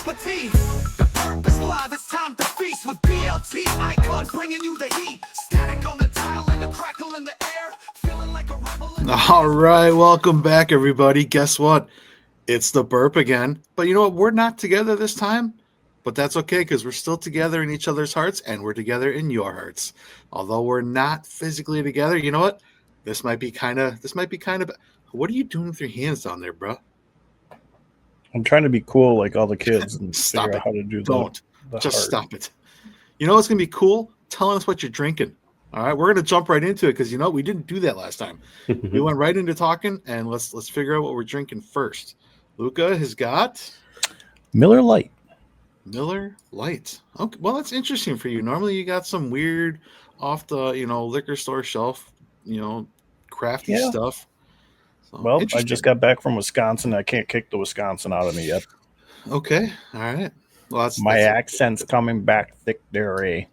cup of tea. The purpose live, it's time to feast with BLT icon, bringing you the heat. Static on the dial and the crackle in the air, feeling like a rebel. All right, welcome back, everybody. Guess what? It's the burp again. But you know what? We're not together this time, but that's okay because we're still together in each other's hearts, and we're together in your hearts. Although we're not physically together, you know what? This might be kind of. What are you doing with your hands down there, bro? I'm trying to be cool like all the kids and Stop figure it. out how to do Don't. the Just heart. stop it. You know what's going to be cool? Telling us what you're drinking. All right, we're going to jump right into it because, you know, we didn't do that last time. We went right into talking, and let's figure out what we're drinking first. Luca has got Miller Lite. Miller Lite. Okay, well, that's interesting for you. Normally you got some weird off the, liquor store shelf, crafty Yeah. stuff. So, Well, I interesting. just got back from Wisconsin. I can't kick the Wisconsin out of me yet. Okay, all right. Well, My that's accent's coming back thick there, eh?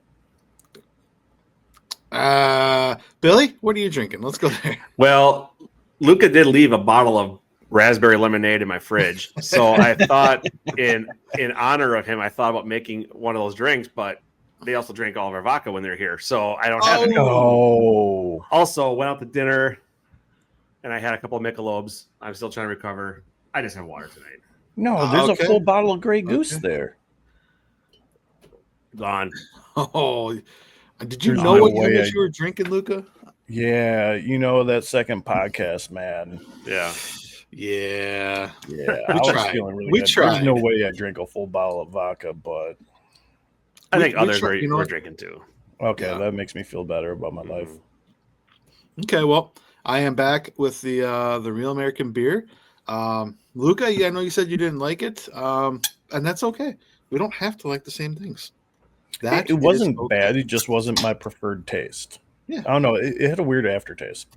Billy, what are you drinking? Let's go there. Well, Luca did leave a bottle of raspberry lemonade in my fridge. So I thought in honor of him, I thought about making one of those drinks, but they also drink all of our vodka when they're here. So I don't have it. Oh. Also, went out to dinner and I had a couple of Michelobes. I'm still trying to recover. I just have water tonight. No, there's okay. a full bottle of Grey Goose Okay. there. Gone. Oh, did you There's know no what way you were drinking, Luca? Yeah, you know that second podcast, man. Yeah. Yeah. Yeah, We I was tried. feeling really We good. tried. There's no way I drink a full bottle of vodka, but I think we others tried- you know were what? drinking too. okay, Yeah. that makes me feel better about my life. Okay, well, I am back with the Real American beer. Luca, I know you said you didn't like it, and that's okay. We don't have to like the same things. That It wasn't is okay. bad. It just wasn't my preferred taste. Yeah. I don't know. It had a weird aftertaste.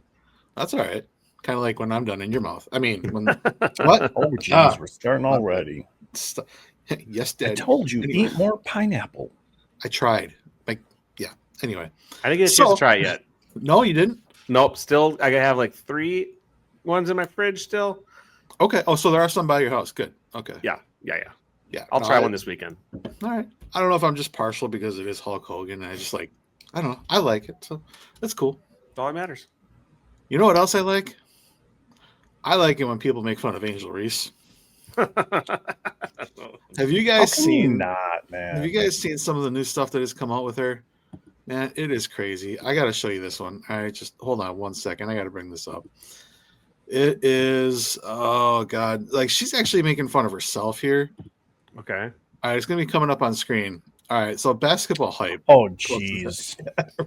That's all right. Kind of like when I'm done in your mouth. I mean, when what? Oh, jeez, we're starting already. Yes, I Dad. told you, Anyway. eat more pineapple. I tried. Yeah. Anyway, I didn't get a chance to try it yet. no, you didn't. Nope. Still, I have like 3 ones in my fridge still. Okay. Oh, so there are some by your house. Good. Okay. Yeah. I'll I'll try one this weekend. All right. I don't know if I'm just partial because it is Hulk Hogan. And I just I don't know. I like it. So that's cool. That's all that matters. You know what else I like? I like it when people make fun of Angel Reese. Have you How guys can you seen not, man? Have you guys seen some of the new stuff that has come out with her? Man, it is crazy. I got to show you this one. All right, just hold on 1 second. I got to bring this up. It is, oh God, like she's actually making fun of herself here. Okay. All right, it's going to be coming up on screen. All right, so basketball hype. Oh, jeez.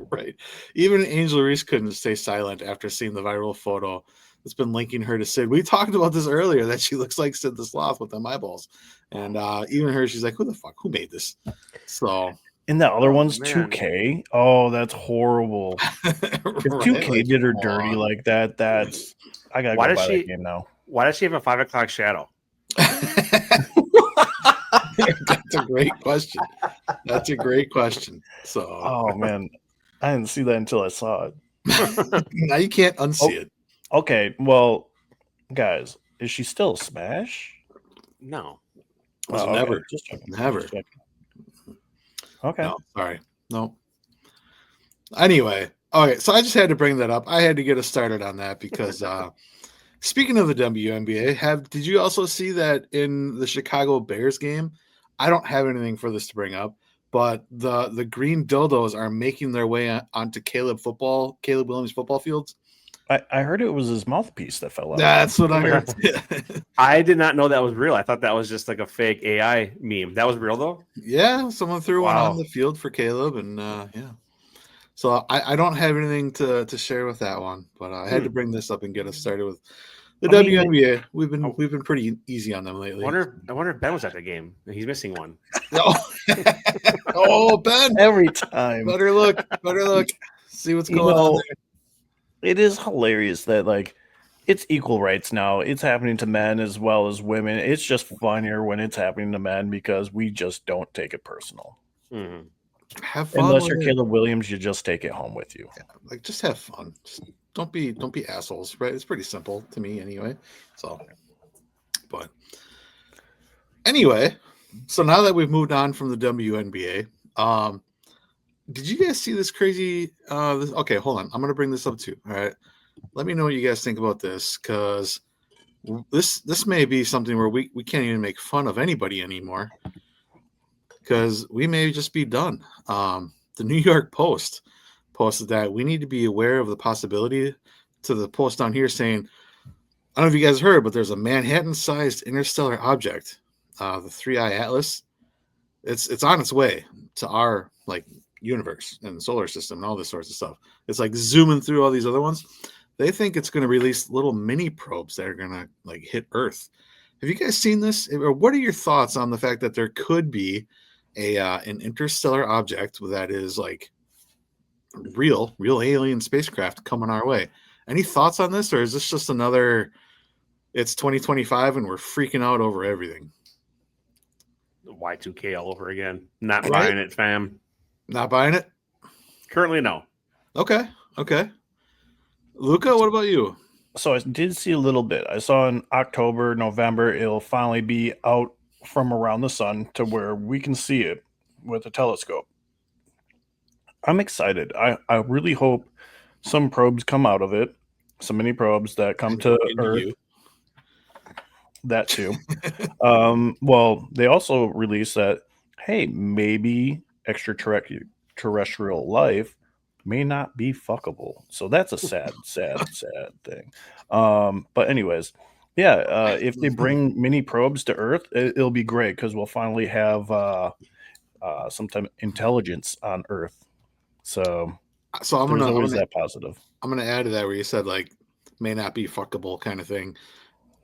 Right. Even Angel Reese couldn't stay silent after seeing the viral photo that's been linking her to Sid. We talked about this earlier, that she looks like Sid the Sloth with them eyeballs. And even her, she's like, who the fuck? Who made this? So. And the other one's man. 2K. Oh, that's horrible. If 2K did her dirty like that, that's... I got to Why go does buy she- that game now. Why does she have a 5 o'clock shadow? That's a great question. That's a great question. So Oh, man. I didn't see that until I saw it. now you can't unsee it. Okay, well, guys, is she still a Smash? No. Was Oh, never. okay, just checking. Never. Just checking. Okay. No, sorry. No. Anyway, okay, so I just had to bring that up. I had to get us started on that because speaking of the WNBA, did you also see that in the Chicago Bears game? I don't have anything for this to bring up, but the green dildos are making their way onto Caleb Williams football fields. I heard it was his mouthpiece that fell out. That's what I heard. I did not know that was real. I thought that was just like a fake AI meme. That was real though? Yeah, someone threw one Wow. on the field for Caleb, and yeah. So I don't have anything to share with that one, but I had to bring this up and get us started with the WNBA. We've been pretty easy on them lately. I wonder if Ben was at the game. He's missing one. Oh, Ben! Every time. Better look. See what's going on there. It is hilarious that, like, it's equal rights now. It's happening to men as well as women. It's just funnier when it's happening to men because we just don't take it personal. Mhm. Have fun. Unless with you're it. Caleb Williams, you just take it home with you. Yeah, like just have fun. Just don't be assholes, right? It's pretty simple to me anyway. So, but anyway, So now that we've moved on from the WNBA, did you guys see this crazy? Okay, hold on. I'm going to bring this up too. All right. Let me know what you guys think about this, because this may be something where we can't even make fun of anybody anymore, because we may just be done. The New York Post posted that we need to be aware of the possibility, to the post down here saying, I don't know if you guys heard, but there's a Manhattan-sized interstellar object, the 3I Atlas. It's on its way to our universe and solar system and all this sorts of stuff. It's zooming through all these other ones. They think it's going to release little mini probes that are going to hit Earth. Have you guys seen this? Or what are your thoughts on the fact that there could be an interstellar object that is real alien spacecraft coming our way? Any thoughts on this, or is this just another? It's 2025 and we're freaking out over everything. Y2K all over again. Not buying it, fam. Not buying it? Currently, no. Okay. Luca, what about you? So I did see a little bit. I saw in October, November, it'll finally be out from around the sun to where we can see it with a telescope. I'm excited. I really hope some probes come out of it. Some mini probes that come to Earth. That too. Well, they also released that, hey, maybe extraterrestrial life may not be fuckable. So that's a sad thing. But anyways, yeah, if they bring mini probes to Earth, it'll be great, because we'll finally have some type of intelligence on Earth. So I'm gonna that positive. I'm gonna add to that where you said may not be fuckable kind of thing.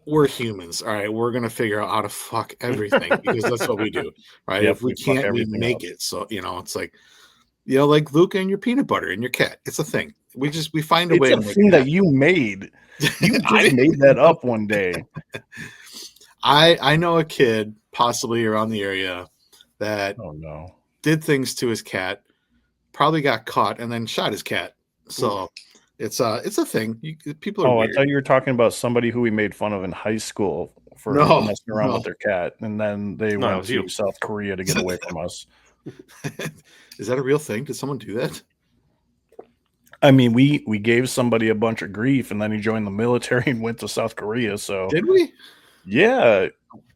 We're humans, all right. We're gonna figure out how to fuck everything, because that's what we do, right? Yep, if we can't, we make it. So it's like Luca and your peanut butter and your cat. It's a thing. We find a way. It's a thing that you made. You just made that up one day. I know a kid possibly around the area that did things to his cat, probably got caught, and then shot his cat. So it's a thing. People are weird. I thought you were talking about somebody who we made fun of in high school for messing around with their cat, and then they went to South Korea to get away from us. Is that a real thing? Did someone do that? I mean, we gave somebody a bunch of grief, and then he joined the military and went to South Korea. So did we? Yeah.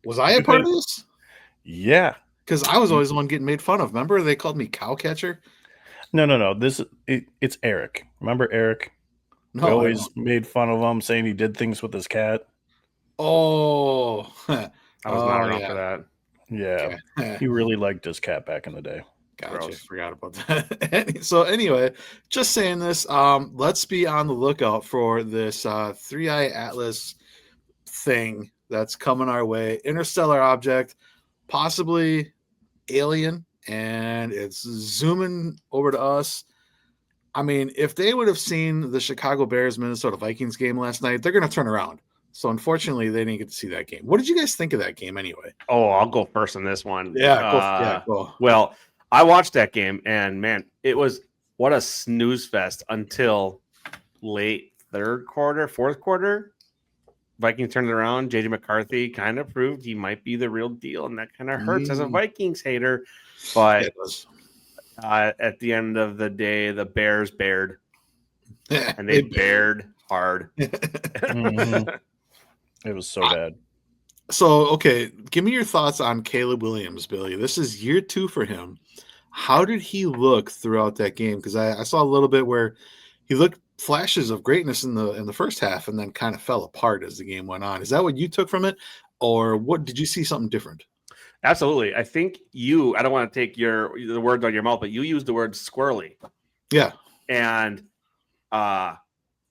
Was I a part of this? Yeah. Because I was always the one getting made fun of. Remember, they called me cow catcher. No. It's Eric. Remember Eric? No, we always made fun of him, saying he did things with his cat. Oh, I was not around for that. Yeah, he really liked his cat back in the day. Gotcha. Gross. Forgot about that. So anyway, just saying this. Let's be on the lookout for this 3I Atlas thing that's coming our way. Interstellar object, possibly alien, and it's zooming over to us. I mean, if they would have seen the Chicago Bears Minnesota Vikings game last night, they're going to turn around. So unfortunately, they didn't get to see that game. What did you guys think of that game anyway? Oh, I'll go first on this one. Yeah, go. Well, I watched that game, and man, it was what a snooze fest until late fourth quarter. Vikings turned it around. JJ McCarthy kind of proved he might be the real deal, and that kind of hurts as a Vikings hater. But at the end of the day, the Bears bared, and they bared hard. Mm-hmm. It was so bad. So, okay, give me your thoughts on Caleb Williams, Billy. This is year 2 for him. How did he look throughout that game? Because I saw a little bit where he looked flashes of greatness in the first half and then kind of fell apart as the game went on. Is that what you took from it? Or what did you see something different? Absolutely. I think I don't want to take the words out of your mouth, but you used the word squirrely. Yeah. And I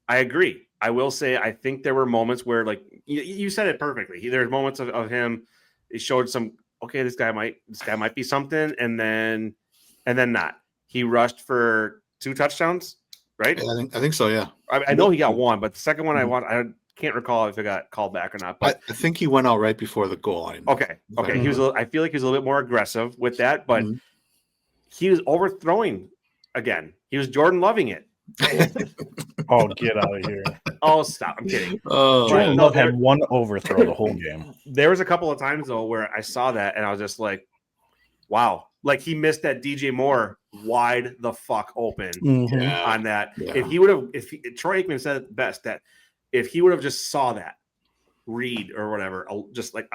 agree. I will say, I think there were moments where, like you said it perfectly. There's moments of him. It showed some, okay, this guy might be something. And then not. He rushed for 2 touchdowns, right? Yeah, I think so. Yeah. I know he got 1, but the second one I can't recall if it got called back or not. But I think he went out right before the goal line. Okay. I feel like he was a little bit more aggressive with that, but he was overthrowing again. He was Jordan loving it. Oh, get out of here. Oh, stop! I'm kidding. Oh, Jordan no, Love there- had one overthrow the whole game. There was a couple of times though where I saw that and I was just like, "Wow!" Like he missed that DJ Moore wide the fuck open yeah. on that. Yeah. If he would have, Troy Aikman said it best that if he would have just saw that read or whatever, just like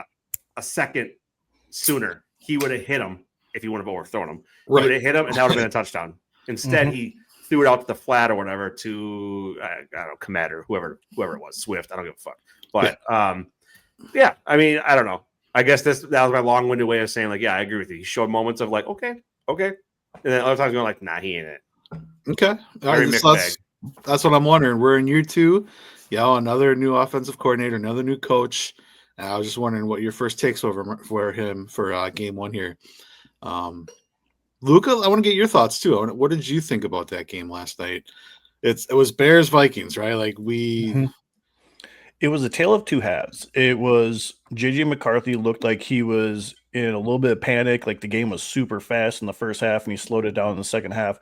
a second sooner, he would have hit him. If he would have overthrown him, he would have hit him, and that would have been a touchdown. Instead, he threw it out to the flat or whatever to I don't know, Komet or whoever it was, Swift. I don't give a fuck. But yeah, I mean, I don't know. I guess that was my long-winded way of saying like, yeah, I agree with you. He showed moments of like, okay, and then other times going like, nah, he ain't it. Okay, all right, so that's what I'm wondering. We're in year 2. Another new offensive coordinator, another new coach. I was just wondering what your first takes for him for game 1 here. Luca, I want to get your thoughts too. What did you think about that game last night? It was Bears Vikings, right? Like It was a tale of two halves. It was JJ McCarthy looked like he was in a little bit of panic, like the game was super fast in the first half and he slowed it down in the second half.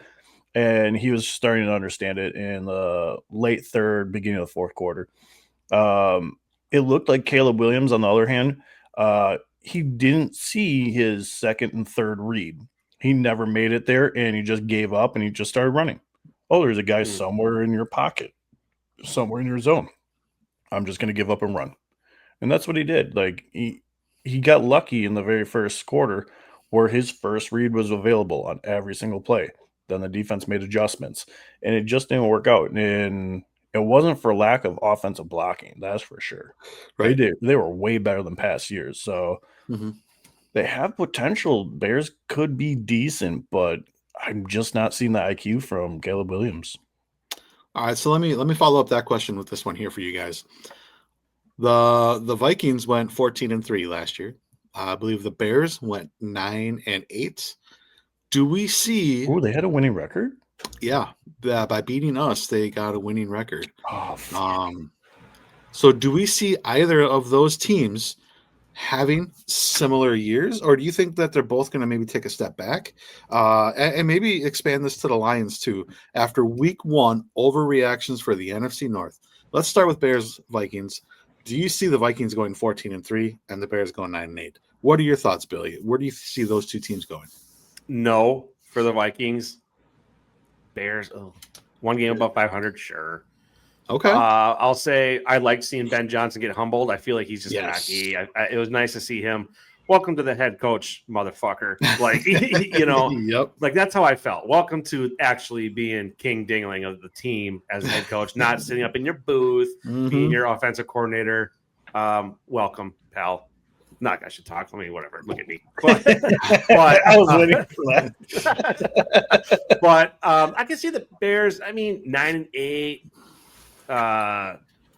And he was starting to understand it in the late third, beginning of the fourth quarter. It looked like Caleb Williams, on the other hand, he didn't see his second and third read. He never made it there, and he just gave up, and he just started running. Oh, there's a guy somewhere in your pocket, somewhere in your zone. I'm just going to give up and run. And that's what he did. Like, he got lucky in the very first quarter where his first read was available on every single play. Then the defense made adjustments, and it just didn't work out. And it wasn't for lack of offensive blocking, that's for sure. Right. They were way better than past years. So they have potential. Bears could be decent, but I'm just not seeing the IQ from Caleb Williams. All right, so let me follow up that question with this one here for you guys. The Vikings went 14-3 last year. I believe the Bears went 9-8. Do we see? Oh, they had a winning record. Yeah, by beating us, they got a winning record. Oh, so do we see either of those teams having similar years, or do you think that they're both going to maybe take a step back and maybe expand this to the Lions too after week 1 overreactions for the NFC North? Let's start with Bears Vikings. Do you see the Vikings going 14-3 and the Bears going 9-8? What are your thoughts, Billy? Where do you see those two teams going? No, for the Vikings. Bears, one game above 500, sure. Okay. I'll say I like seeing Ben Johnson get humbled. I feel like he's just cocky. It was nice to see him. Welcome to the head coach, motherfucker. Like, Yep. Like that's how I felt. Welcome to actually being king dingling of the team as head coach, not sitting up in your booth, being your offensive coordinator. Welcome, pal. Not I should talk. Whatever. Look at me. But I was waiting for that. But I can see the Bears. 9-8,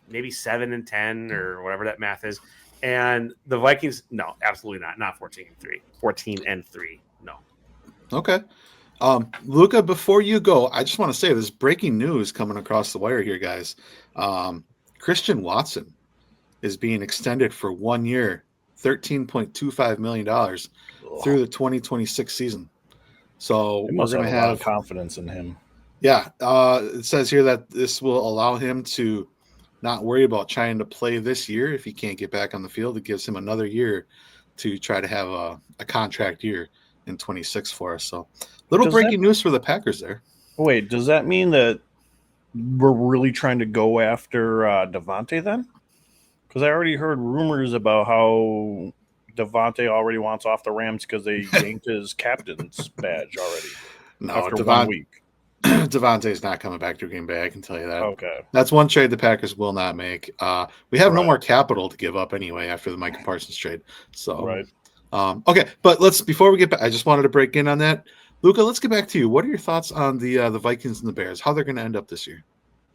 maybe 7-10 or whatever that math is. And the Vikings, no, absolutely not 14-3. 14-3, no. Okay. Luca, before you go, I just want to say there's breaking news coming across the wire here, guys. Christian Watson is being extended for 1 year, $13.25 million through the 2026 season. So we're going to have a lot of confidence in him. Yeah. It says here that this will allow him to not worry about trying to play this year if he can't get back on the field. It gives him another year to try to have a contract year in 26 for us. So breaking news for the Packers there. Wait, does that mean that we're really trying to go after Devontae then? Because I already heard rumors about how Devontae already wants off the Rams because they yanked his captain's badge already. No, after 1 week. Devontae's not coming back to Green Bay. I can tell you that. Okay. That's one trade the Packers will not make. We have no more capital to give up anyway after the Micah Parsons trade. So, okay. But before we get back, I just wanted to break in on that. Luca, let's get back to you. What are your thoughts on the Vikings and the Bears? How they're going to end up this year?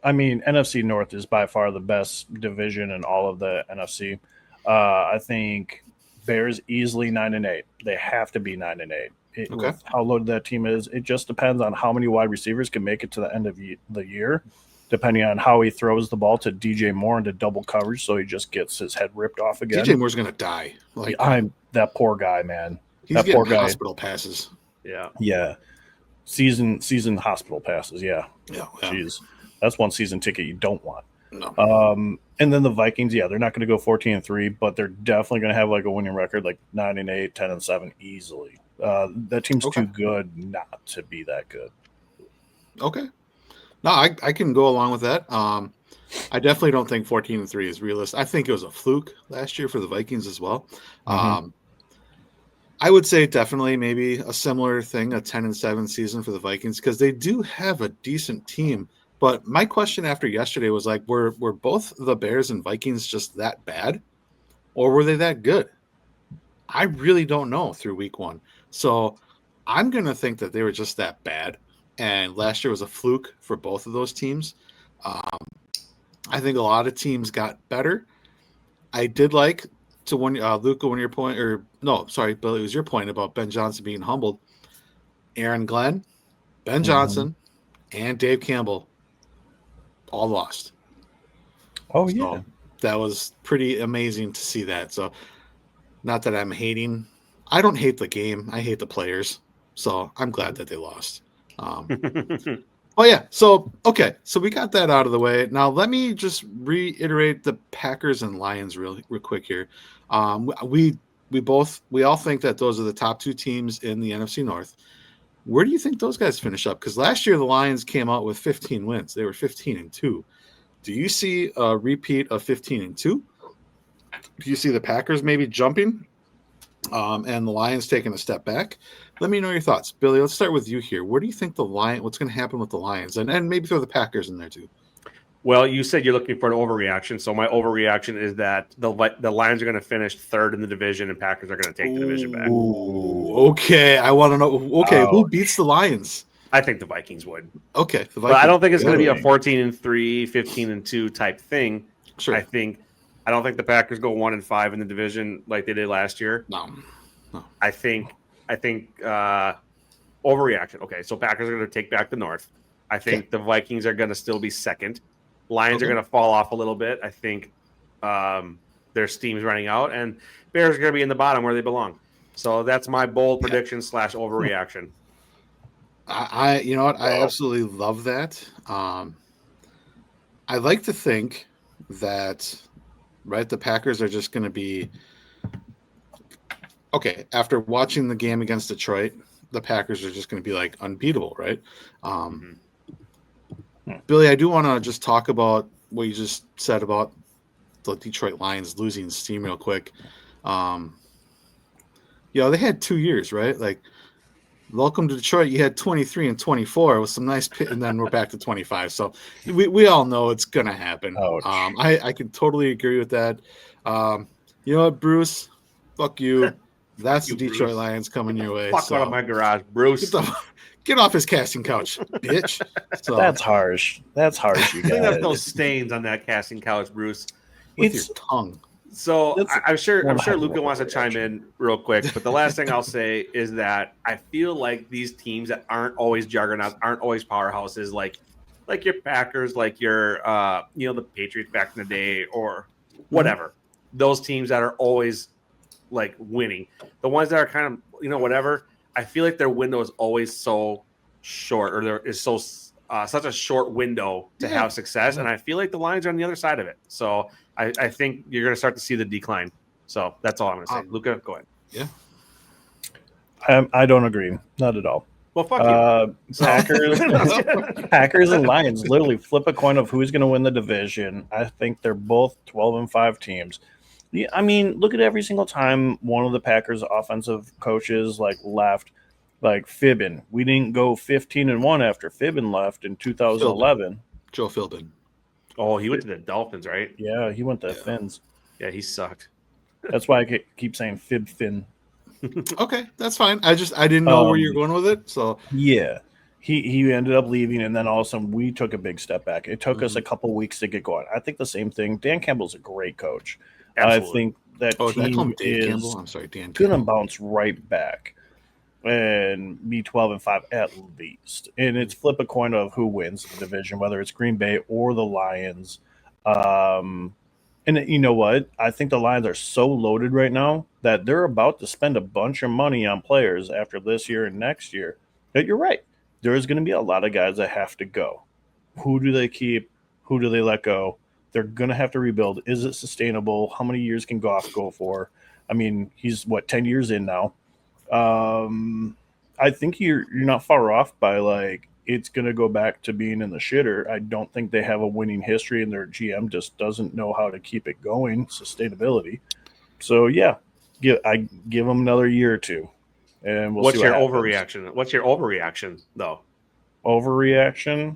NFC North is by far the best division in all of the NFC. I think Bears easily 9-8. They have to be 9-8. With how loaded that team is, it just depends on how many wide receivers can make it to the end of the year, depending on how he throws the ball to DJ Moore into double coverage, so he just gets his head ripped off again. DJ Moore's going to die. I'm that poor guy, man. He's that getting poor guy. Hospital passes. Yeah. Yeah. Season hospital passes, yeah. Yeah. Jeez. That's one season ticket you don't want. No. And then the Vikings, yeah, they're not going to go 14-3, but they're definitely going to have like a winning record, like 9-8, 10-7 easily. That team's Okay. too good not to be that good. Okay. No, I can go along with that. I definitely don't think 14-3 is realistic. I think it was a fluke last year for the Vikings as well. Mhm. I would say definitely maybe a similar thing, a 10-7 season for the Vikings, because they do have a decent team. But my question after yesterday was like, were both the Bears and Vikings just that bad, or were they that good? I really don't know through week 1. So I'm going to think that they were just that bad. And last year was a fluke for both of those teams. I think a lot of teams got better. I did like to Luca, when your point, or no, sorry, Billy, it was your point about Ben Johnson being humbled. Aaron Glenn, Ben Johnson, and Dave Campbell all lost. Oh, So yeah. that was pretty amazing to see that. So not that I'm hating. I don't hate the game. I hate the players. So I'm glad that they lost. Oh, yeah. So, okay. So we got that out of the way. Now, let me just reiterate the Packers and Lions real quick here. We all think that those are the top 2 teams in the NFC North. Where do you think those guys finish up? Because last year the Lions came out with 15 wins. They were 15-2. Do you see a repeat of 15-2? Do you see the Packers maybe jumping and the Lions taking a step back? Let me know your thoughts. Billy, let's start with you here. Where do you think what's going to happen with the Lions? And maybe throw the Packers in there too. Well, you said you're looking for an overreaction. So my overreaction is that the Lions are going to finish 3rd in the division and Packers are going to take the division back. Ooh, okay. I want to know. Okay, who beats the Lions? I think the Vikings would. Okay. The Vikings. But I don't think it's going to be a Really? 14-3, 15-2 type thing. Sure. I don't think the Packers go 1-5 in the division like they did last year. No. I think overreaction. Okay, so Packers are going to take back the North. I think the Vikings are going to still be 2nd. Lions are going to fall off a little bit. I think their steam's running out, and Bears are going to be in the bottom where they belong. So that's my bold prediction / overreaction. I you know what? I absolutely love that. I like to think that, right, the Packers are just going to be okay. After watching the game against Detroit, the Packers are just going to be like unbeatable, right? Billy, I do want to just talk about what you just said about the Detroit Lions losing steam real quick. They had 2 years, right? Like, welcome to Detroit. You had 23 and 24 with some nice pit, and then we're back to 25. So we all know it's going to happen. I can totally agree with that. You know what, Bruce? Fuck you. That's the Detroit Bruce. Lions coming your way. Fuck out of my garage, Bruce. Get off his casting couch, bitch. So, That's harsh. That's harsh, you Clean up guys. those stains on that casting couch, Bruce. with It's your tongue. So I'm sure one Luca wants to chime in real quick, but the last thing I'll say is that I feel like these teams that aren't always juggernauts, aren't always powerhouses, like your Packers, like your the Patriots back in the day, or whatever. Those teams that are always like winning, the ones that are kind of whatever. I feel like their window is always so short, or there is so such a short window to have success, and I feel like the Lions are on the other side of it. So I think you're going to start to see the decline. So that's all I'm going to say. Luca, go ahead. Yeah. I don't agree. Not at all. Well, fuck you. Packers and Lions literally flip a coin of who's going to win the division. I think they're both 12-5 teams. Yeah, I mean, look at every single time one of the Packers offensive coaches left, like Fibbin. We didn't go 15-1 after Fibbin left in 2011. Joe Philbin. Oh, he went to the Dolphins, right? Yeah, he went to Fins. Yeah, he sucked. That's why I keep saying Fib Fin. Okay, that's fine. I didn't know where you're going with it. So yeah, he ended up leaving, and then all of a sudden we took a big step back. It took us a couple weeks to get going. I think the same thing. Dan Campbell's a great coach. Absolutely. I think that team is Dan going to Campbell. bounce right back and be 12-5 at least. And it's flip a coin of who wins the division, whether it's Green Bay or the Lions. And you know what? I think the Lions are so loaded right now that they're about to spend a bunch of money on players after this year and next year. But you're right. there's going to be a lot of guys that have to go. Who do they keep? Who do they let go? They're going to have to rebuild. Is it sustainable? How many years can Goff go for? I mean, he's 10 years in now. I think you're not far off by like it's going to go back to being in the shitter. I don't think they have a winning history, and their GM just doesn't know how to keep it going, sustainability. So yeah, I give them another year or two, and we'll What's see your what happens. overreaction? What's your overreaction though? Overreaction?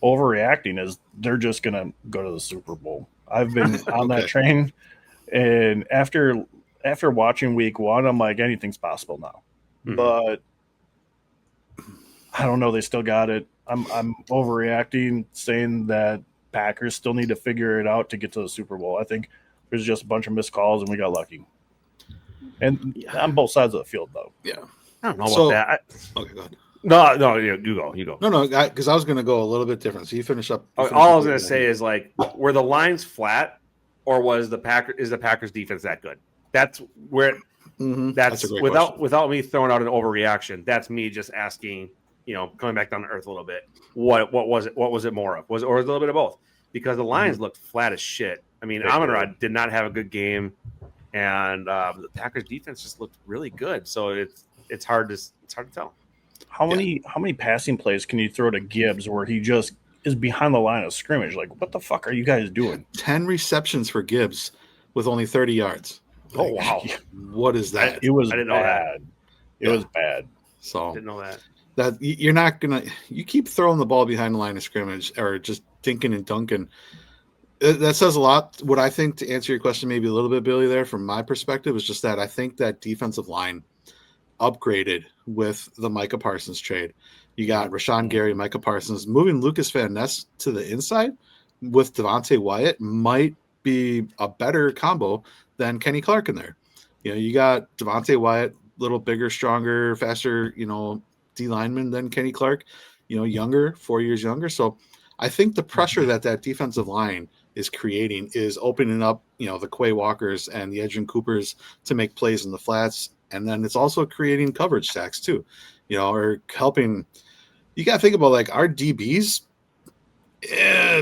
Overreacting is they're just going to go to the Super Bowl. I've been on that train, and after watching week 1, I'm like, anything's possible now. Mhm. But I don't know. They still got it. I'm overreacting, saying that Packers still need to figure it out to get to the Super Bowl. I think there's just a bunch of missed calls, and we got lucky. And on both sides of the field, though. Yeah. I don't know about that. Okay, go ahead. No, you go. No, because I was going to go a little bit different. So you finish up. All I was going to say is like, were the lines flat, or is the Packers defense that good? That's where. Mm-hmm. That's a great without me throwing out an overreaction. That's me just asking, coming back down to earth a little bit. What was it? What was it more of? Or a little bit of both? Because the Lions looked flat as shit. I mean, Amon-Ra did not have a good game, and the Packers defense just looked really good. So it's hard to tell. How many passing plays can you throw to Gibbs where he just is behind the line of scrimmage? Like, what the fuck are you guys doing? 10 receptions for Gibbs with only 30 yards. Oh, wow. What is that? It was I didn't know bad. It was bad. So didn't know that. That you're not gonna. You keep throwing the ball behind the line of scrimmage or just dinking and dunking. That says a lot. What I think, to answer your question, maybe a little bit, Billy, there from my perspective, is just that I think that defensive line upgraded with the Micah Parsons trade. You got Rashawn Gary, Micah Parsons, moving Lucas Van Ness to the inside with Devontae Wyatt might be a better combo than Kenny Clark in there. You got Devontae Wyatt, little bigger, stronger, faster, D lineman than Kenny Clark, younger, 4 years younger. So I think the pressure that defensive line is creating is opening up, the Quay Walkers and the Edgerrin Coopers to make plays in the flats. And then it's also creating coverage sacks too, or helping. You got to think about like our DBs,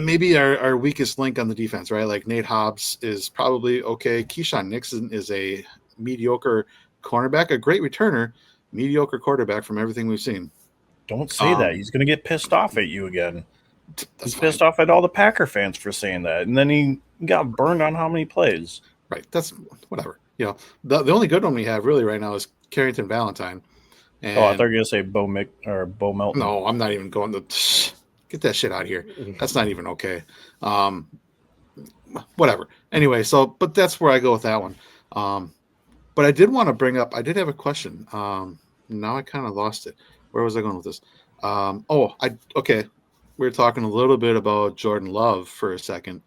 maybe our weakest link on the defense, right? Like Nate Hobbs is probably okay. Keyshawn Nixon is a mediocre cornerback, a great returner, mediocre quarterback from everything we've seen. Don't say that. He's going to get pissed off at you again. He's fine. pissed off at all the Packer fans for saying that. And then he got burned on how many plays. Right. That's whatever. The only good one we have really right now is Carrington Valentine. And I thought you were going to say Bo Melton. No, I'm not even going to get that shit out of here. That's not even okay. Whatever. Anyway, but that's where I go with that one. But I did want to bring up, I did have a question. Now I kind of lost it. Where was I going with this? Okay. We were talking a little bit about Jordan Love for a second.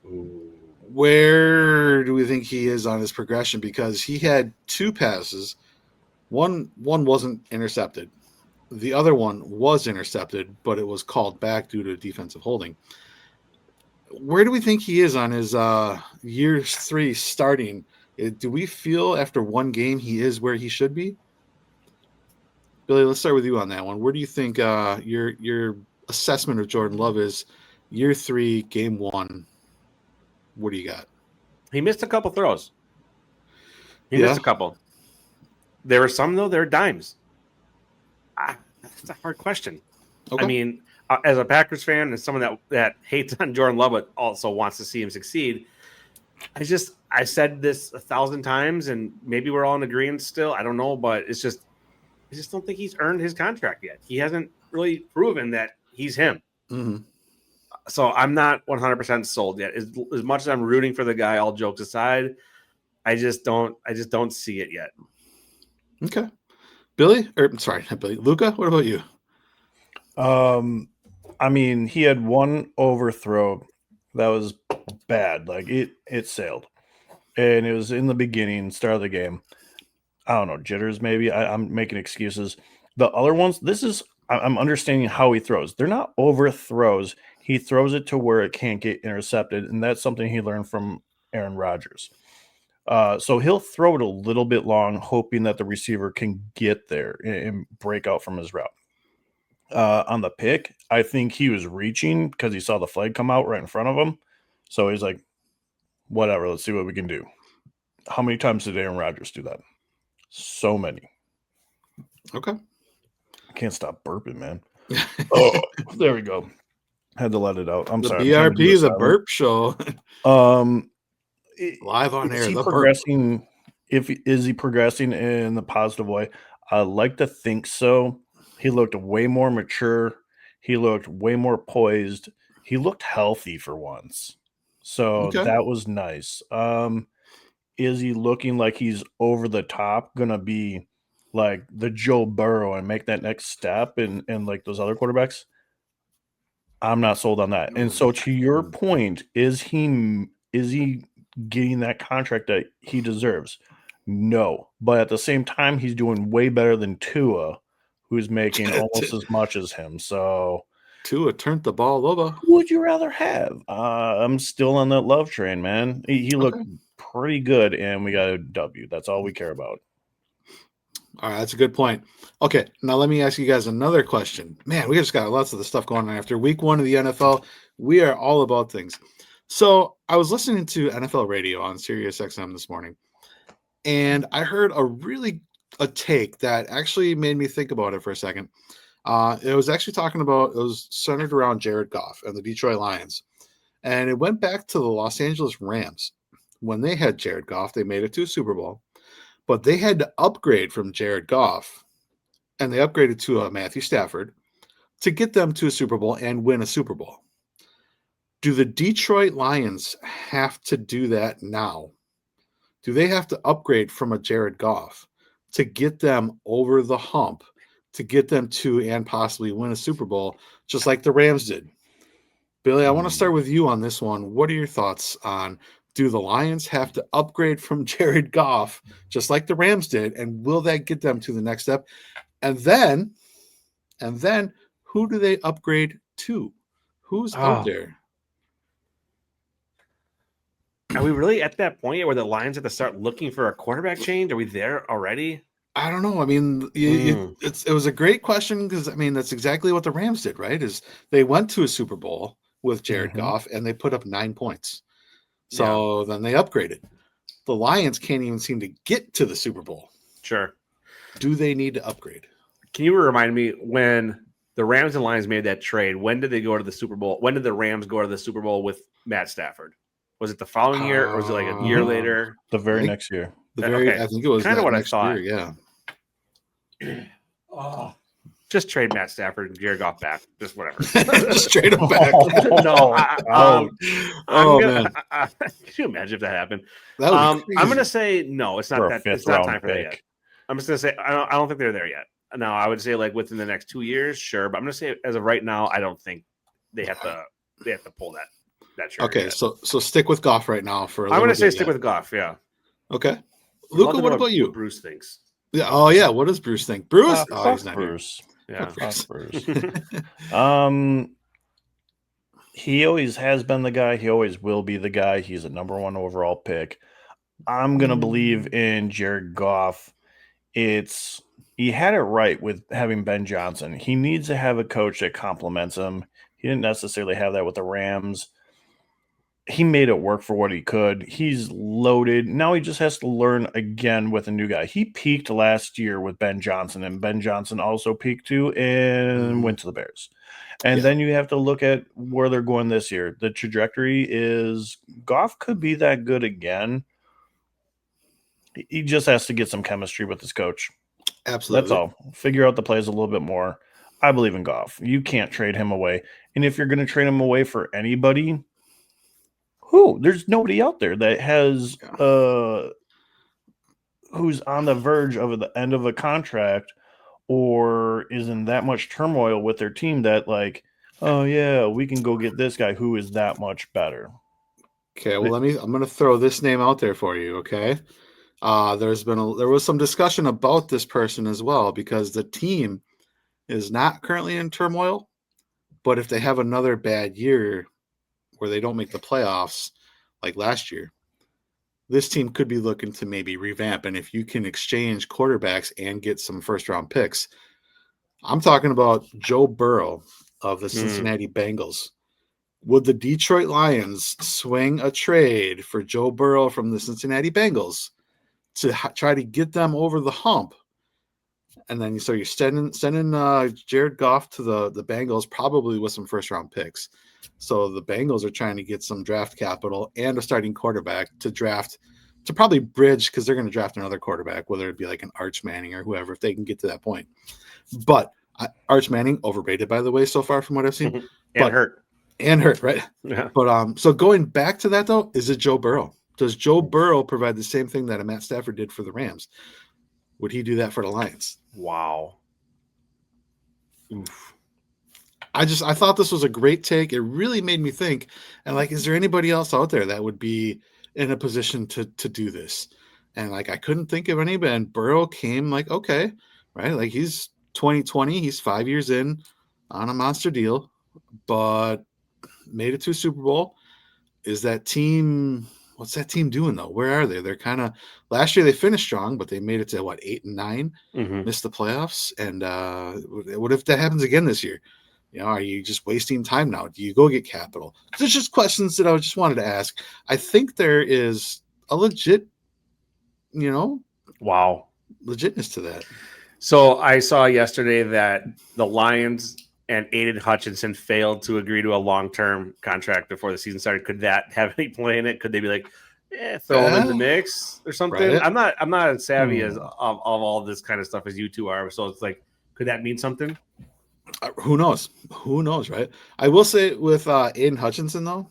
Ooh. Where do we think he is on his progression? Because he had 2 passes. One wasn't intercepted. The other one was intercepted, but it was called back due to defensive holding. Where do we think he is on his year 3 starting? Do we feel after 1 game he is where he should be? Billy, let's start with you on that one. Where do you think your assessment of Jordan Love is year 3, game 1? What do you got? He missed a couple throws. He missed a couple. There were some, though, they're dimes. That's a hard question. Okay. I mean, as a Packers fan and someone that hates on Jordan Love but also wants to see him succeed, I said this 1,000 times, and maybe we're all in agreement still. I don't know, but I just don't think he's earned his contract yet. He hasn't really proven that he's him. Mm-hmm. So I'm not 100% sold yet. As much as I'm rooting for the guy, all jokes aside, I just don't see it yet. Okay. Billy, not Billy. Luca, what about you? I mean, he had 1 overthrow that was bad. Like it sailed. And it was in the beginning, start of the game. I don't know, jitters maybe. I'm making excuses. The other ones, I'm understanding how he throws. They're not overthrows. He throws it to where it can't get intercepted, and that's something he learned from Aaron Rodgers. So he'll throw it a little bit long, hoping that the receiver can get there and break out from his route. On the pick, I think he was reaching because he saw the flag come out right in front of him. So he's like, whatever, let's see what we can do. How many times did Aaron Rodgers do that? So many. Okay. I can't stop burping, man. Oh, there we go. Had to let it out. I'm The sorry. BRP, the burp show. Live on air. Is he The burp. progressing? Is he progressing in the positive way? I like to think so. He looked way more mature. He looked way more poised. He looked healthy for once. So Okay. that was nice. Is he looking like he's over the top, gonna be like the Joe Burrow and make that next step and like those other quarterbacks? I'm not sold on that. And so to your point, is he getting that contract that he deserves? No. But at the same time, he's doing way better than Tua, who's making almost as much as him. So Tua turned the ball over. who would you rather have? I'm still on that love train, man. He looked pretty good, and we got a W. That's all we care about. All right, that's a good point. Okay, now let me ask you guys another question. Man, we just got lots of the stuff going on after week 1 of the NFL. We are all about things. So I was listening to NFL radio on Sirius XM this morning, and I heard a take that actually made me think about it for a second. It was actually it was centered around Jared Goff and the Detroit Lions. And it went back to the Los Angeles Rams. When they had Jared Goff, they made it to a Super Bowl. But they had to upgrade from Jared Goff, and they upgraded to Matthew Stafford to get them to a Super Bowl and win a Super Bowl. Do the Detroit Lions have to do that now? Do they have to upgrade from a Jared Goff to get them over the hump, to get them to and possibly win a Super Bowl, just like the Rams did? Billy, I want to start with you on this one. What are your thoughts on, do the Lions have to upgrade from Jared Goff, just like the Rams did, and will that get them to the next step? And then, who do they upgrade to? Who's out there? Are we really at that point yet where the Lions have to start looking for a quarterback change? Are we there already? I don't know. I mean, it was a great question because, I mean, that's exactly what the Rams did, right? Is they went to a Super Bowl with Jared Goff and they put up 9 points. So then they upgraded. The Lions can't even seem to get to the Super Bowl. Sure. Do they need to upgrade? Can you remind me when the Rams and Lions made that trade? When did they go to the Super Bowl? When did the Rams go to the Super Bowl with Matt Stafford? Was it the following year or was it like a year later? The very next year. I think it was kind of what I next thought. Year, Just trade Matt Stafford and Jared Goff back. Just whatever. Just trade him back. Man. Can you imagine if that happened? That would be I'm going to say no. It's not that. It's not time for that pick. yet. I'm just going to say I don't think they're there yet. No, I would say like within the next 2 years, sure. But I'm going to say as of right now, I don't think they have to pull that trigger. Okay, yet. so stick with Goff right now for. I'm going to say stick with Goff. Yeah. Okay, Luca, what about you? Bruce thinks. Yeah. Oh yeah. What does Bruce think? Bruce. He's not Bruce. Yeah. Bruce. He always has been the guy. He always will be the guy. He's a number 1 overall pick. I'm gonna believe in Jared Goff. He had it right with having Ben Johnson. He needs to have a coach that complements him. He didn't necessarily have that with the Rams. He made it work for what he could. He's loaded. Now he just has to learn again with a new guy. He peaked last year with Ben Johnson, and Ben Johnson also peaked too and went to the Bears. And then you have to look at where they're going this year. The trajectory is Goff could be that good again. He just has to get some chemistry with his coach. Absolutely. That's all. Figure out the plays a little bit more. I believe in Goff. You can't trade him away. And if you're going to trade him away for anybody, there's nobody out there that has who's on the verge of the end of a contract or is in that much turmoil with their team that like, oh yeah, we can go get this guy who is that much better. Okay, well I'm going to throw this name out there for you, okay? There was some discussion about this person as well because the team is not currently in turmoil, but if they have another bad year where they don't make the playoffs like last year, this team could be looking to maybe revamp. And if you can exchange quarterbacks and get some first round picks, I'm talking about Joe Burrow of the Cincinnati Bengals. Would the Detroit Lions swing a trade for Joe Burrow from the Cincinnati Bengals to try to get them over the hump? And then so you're sending Jared Goff to the Bengals, probably with some first round picks. So the Bengals are trying to get some draft capital and a starting quarterback to draft, to probably bridge, because they're going to draft another quarterback, whether it be like an Arch Manning or whoever, if they can get to that point. But Arch Manning, overrated, by the way, so far from what I've seen. And hurt, right? Yeah. But so going back to that, though, is it Joe Burrow? Does Joe Burrow provide the same thing that a Matt Stafford did for the Rams? Would he do that for the Lions? Wow. Oof. I thought this was a great take. It really made me think. And like, is there anybody else out there that would be in a position to do this? And like, I couldn't think of anybody. And Burrow came like, okay, right? Like, he's 2020, he's 5 years in on a monster deal, but made it to a Super Bowl. Is that team? What's that team doing though? Where are they? They're kind of, last year they finished strong, but they made it to what, 8 and 9, missed the playoffs. And what if that happens again this year? You know, are you just wasting time now? Do you go get capital? There's just questions that I just wanted to ask. I think there is a legit, legitness to that. So I saw yesterday that the Lions and Aiden Hutchinson failed to agree to a long-term contract before the season started. Could that have any play in it? Could they be like, throw them in the mix or something? Right. I'm not as savvy as of all this kind of stuff as you two are. So it's like, could that mean something? Who knows? Who knows, right? I will say with Aiden Hutchinson, though,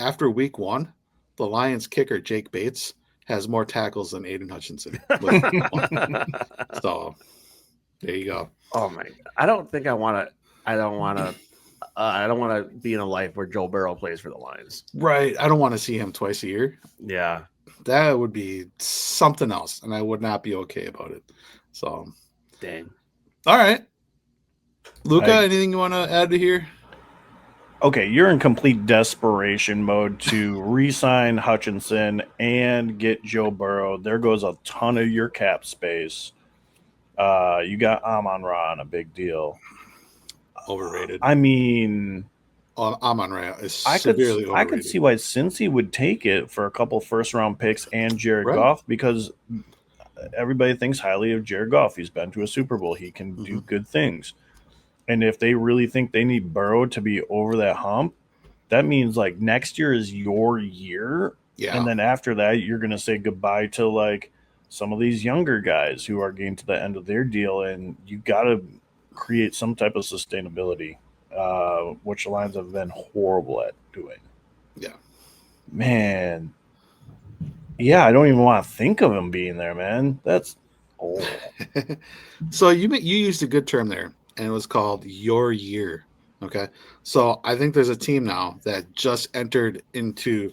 after week 1, the Lions kicker, Jake Bates, has more tackles than Aiden Hutchinson. So there you go. Oh my! I don't want to be in a life where Joe Burrow plays for the Lions. Right. I don't want to see him twice a year. Yeah. That would be something else, and I would not be okay about it. So, dang. All right. Luca, anything you want to add to here? Okay, you're in complete desperation mode to re-sign Hutchinson and get Joe Burrow. There goes a ton of your cap space. You got Amon-Ra on a big deal. Overrated. I mean, Amon-Ra is severely overrated. I could see why Cincy would take it for a couple first-round picks and Jared Goff, because everybody thinks highly of Jared Goff. He's been to a Super Bowl. He can do good things. And if they really think they need Burrow to be over that hump, that means like next year is your year. Yeah. And then after that, you're going to say goodbye to like some of these younger guys who are getting to the end of their deal. And you got to create some type of sustainability, which the Lions have been horrible at doing. Yeah. Man. Yeah, I don't even want to think of him being there, man. That's old. So you used a good term there. And it was called Your Year. Okay. So I think there's a team now that just entered into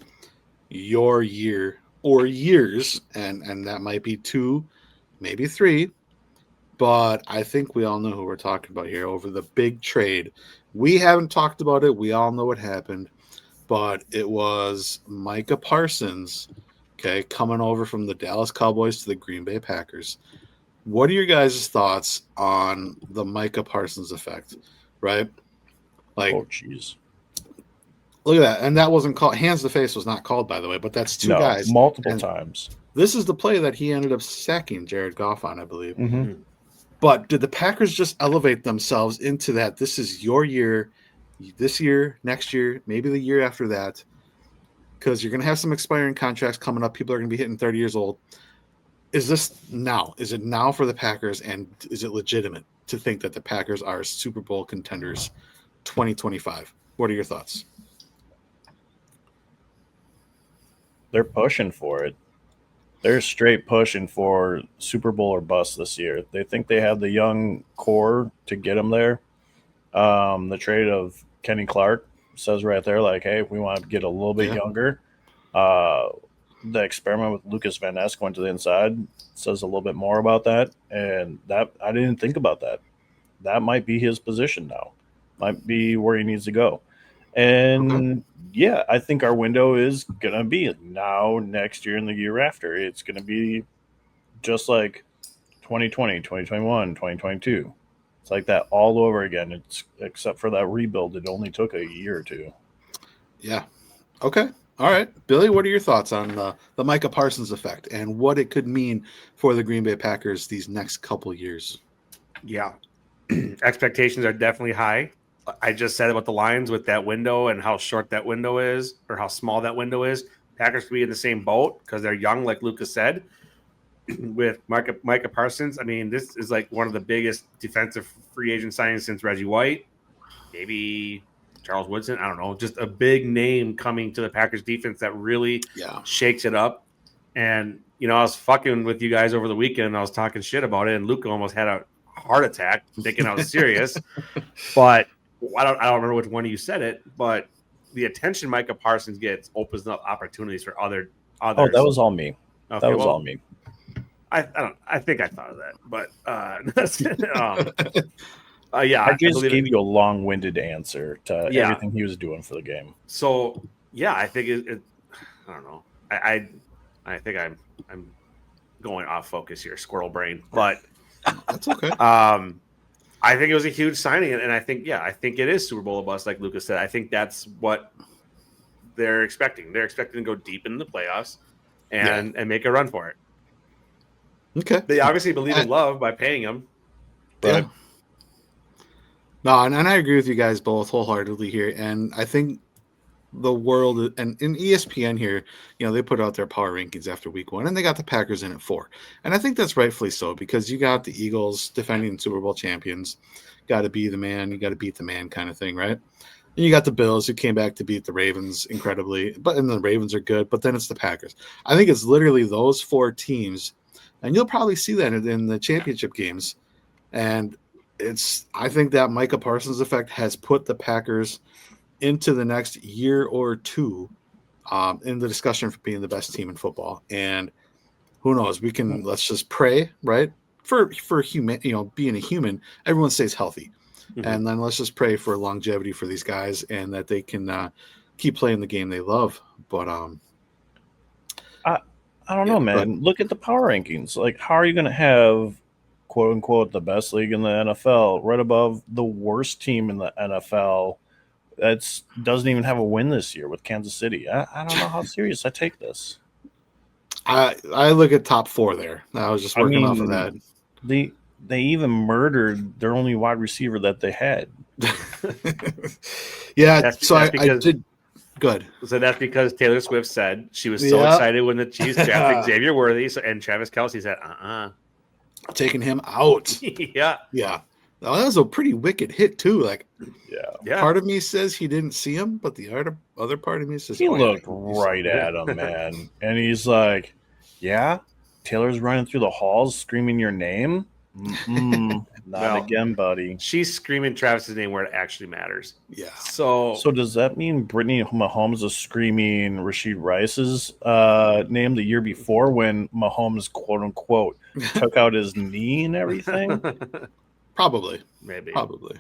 your year or years, and that might be 2, maybe 3. But I think we all know who we're talking about here over the big trade. We haven't talked about it. We all know what happened. But it was Micah Parsons, okay, coming over from the Dallas Cowboys to the Green Bay Packers. What are your guys' thoughts on the Micah Parsons effect, right? Like, oh, jeez. Look at that. And that wasn't called. Hands to face was not called, by the way, but that's two guys. Multiple times. This is the play that he ended up sacking Jared Goff on, I believe. Mm-hmm. But did the Packers just elevate themselves into that? This is your year, this year, next year, maybe the year after that, because you're going to have some expiring contracts coming up. People are going to be hitting 30 years old. Is this now? Is it now for the Packers? And is it legitimate to think that the Packers are Super Bowl contenders 2025? What are your thoughts? They're pushing for it. They're straight pushing for Super Bowl or bust this year. They think they have the young core to get them there. The trade of Kenny Clark says right there, like, hey, we want to get a little bit younger. The experiment with Lucas Van Ness going to the inside says a little bit more about that. And that I didn't think about that. That might be his position now. Might be where he needs to go. And yeah, I think our window is going to be now, next year, and the year after. It's going to be just like 2020, 2021, 2022. It's like that all over again. It's except for that rebuild. It only took a year or two. Yeah. Okay. All right. Billy, what are your thoughts on the Micah Parsons effect and what it could mean for the Green Bay Packers these next couple years? Yeah. Expectations are definitely high. I just said about the Lions with that window and how short that window is or how small that window is. Packers could be in the same boat because they're young, like Lucas said. With Micah Parsons, I mean, this is like one of the biggest defensive free agent signings since Reggie White, maybe Charles Woodson. I don't know, just a big name coming to the Packers defense that really shakes it up. And you know, I was fucking with you guys over the weekend. And I was talking shit about it, and Luke almost had a heart attack, thinking I was serious. But I don't remember which one of you said it. But the attention Micah Parsons gets opens up opportunities for others. Oh, that was all me. Okay, that was all me. I think I thought of that, but yeah, I just gave you a long-winded answer to everything he was doing for the game. So yeah, I think it I don't know. I think I'm going off focus here, squirrel brain, but that's okay. I think it was a huge signing, and I think it is Super Bowl bust, like Lucas said. I think that's what they're expecting. They're expecting to go deep in the playoffs and make a run for it. Okay. They obviously believe in Love by paying him. But no, and I agree with you guys both wholeheartedly here. And I think the world and in ESPN here, you know, they put out their power rankings after week 1, and they got the Packers in at 4. And I think that's rightfully so, because you got the Eagles defending Super Bowl champions. Got to be the man. You got to beat the man kind of thing, right? And you got the Bills who came back to beat the Ravens incredibly, and the Ravens are good, but then it's the Packers. I think it's literally those 4 teams. And you'll probably see that in the championship games. And I think that Micah Parsons effect has put the Packers into the next year or two in the discussion for being the best team in football. And who knows, let's just pray, right? For human, you know, being a human, everyone stays healthy. Mm-hmm. And then let's just pray for longevity for these guys and that they can keep playing the game they love. But I don't know, man. Look at the power rankings. Like, how are you going to have, quote unquote, the best league in the NFL right above the worst team in the NFL that doesn't even have a win this year with Kansas City? I don't know how serious I take this. I look at top 4 there. I was just working off of that. They even murdered their only wide receiver that they had. I did. Good. So that's because Taylor Swift said she was so excited when the Chiefs drafted Xavier Worthy, and Travis Kelce said, taking him out. Yeah. Well, that was a pretty wicked hit too. Like, yeah. Part of me says he didn't see him, but the other part of me says he looked right at him, man. And he's like, "Yeah, Taylor's running through the halls screaming your name." Not again, buddy. She's screaming Travis's name where it actually matters. Yeah. So does that mean Brittany Mahomes is screaming Rashid Rice's name the year before when Mahomes, quote unquote, took out his knee and everything? Probably. Maybe. Probably.